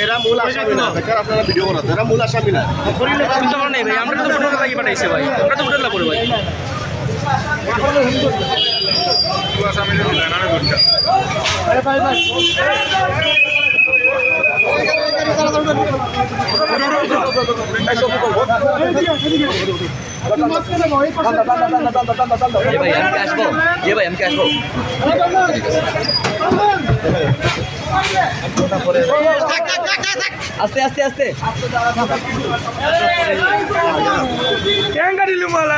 এরা মূল আসামি না, বেকার আপনারা ভিডিও বানাতে, এরা মূল আসামি না। নেই ভাই, আমরা তো ফটো লাগি পাঠাইছে ভাই, আমরা তো ফটো লাগবো ভাই। আস্তে আস্তে আস্তে গাড়ি লুমালা